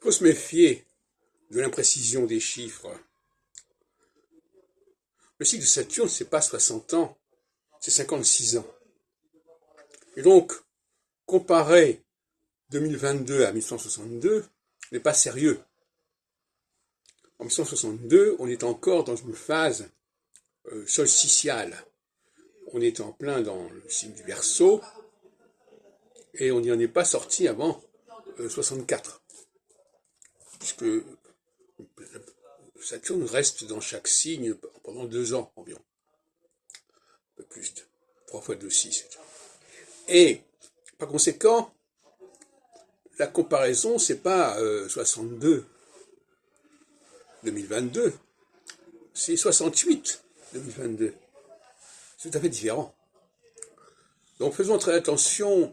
faut se méfier de l'imprécision des chiffres. Le cycle de Saturne, c'est pas 60 ans, c'est 56 ans. Et donc, comparer 2022 à 1162 n'est pas sérieux. En 1162, on est encore dans une phase solsticiale. On est en plein dans le signe du Verseau, et on n'y en est pas sorti avant 64. Puisque Saturne reste dans chaque signe pendant 2 ans environ. Un peu plus, 3 fois 2, 6. Et, par conséquent, la comparaison, c'est pas 62 2022, c'est 68 2022. C'est tout à fait différent. Donc faisons très attention,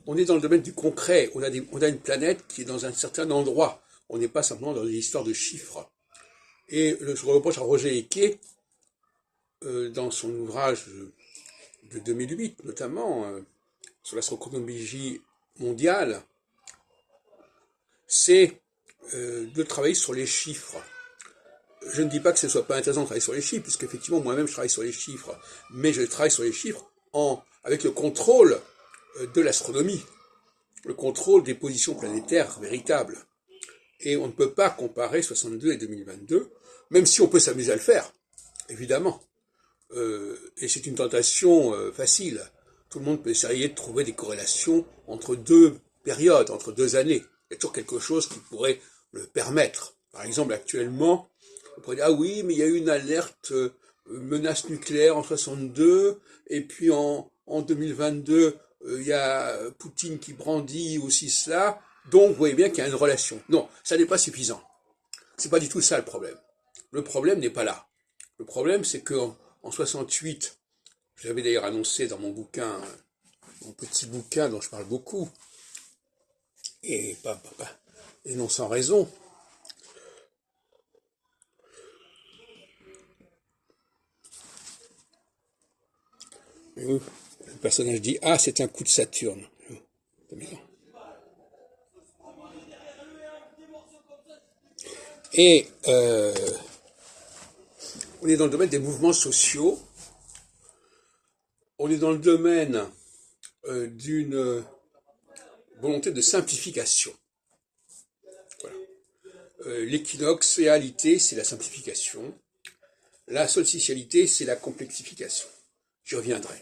on est dans le domaine du concret, on a une planète qui est dans un certain endroit, on n'est pas simplement dans des histoires de chiffres. Et je reproche à Roger Eke, dans son ouvrage de 2008 notamment, sur l'astrochronologie mondiale, c'est de travailler sur les chiffres. Je ne dis pas que ce ne soit pas intéressant de travailler sur les chiffres, puisqu'effectivement, moi-même, je travaille sur les chiffres, mais je travaille sur les chiffres avec le contrôle de l'astronomie, le contrôle des positions planétaires véritables. Et on ne peut pas comparer 62 et 2022, même si on peut s'amuser à le faire, évidemment. Et c'est une tentation facile. Tout le monde peut essayer de trouver des corrélations entre 2 périodes, entre 2 années. Il y a toujours quelque chose qui pourrait le permettre. Par exemple, actuellement, on pourrait dire, ah oui, mais il y a eu une alerte menace nucléaire en 62, et puis en 2022, il y a Poutine qui brandit aussi cela, donc vous voyez bien qu'il y a une relation. Non, ça n'est pas suffisant. C'est pas du tout ça le problème. Le problème n'est pas là. Le problème, c'est qu'en 68, j'avais d'ailleurs annoncé dans mon bouquin, mon petit bouquin dont je parle beaucoup, et non sans raison, le personnage dit « Ah, c'est un coup de Saturne ». Et on est dans le domaine des mouvements sociaux, on est dans le domaine d'une volonté de simplification. Voilà. L'équinoxialité, c'est la simplification. La solsticialité, c'est la complexification. J'y reviendrai.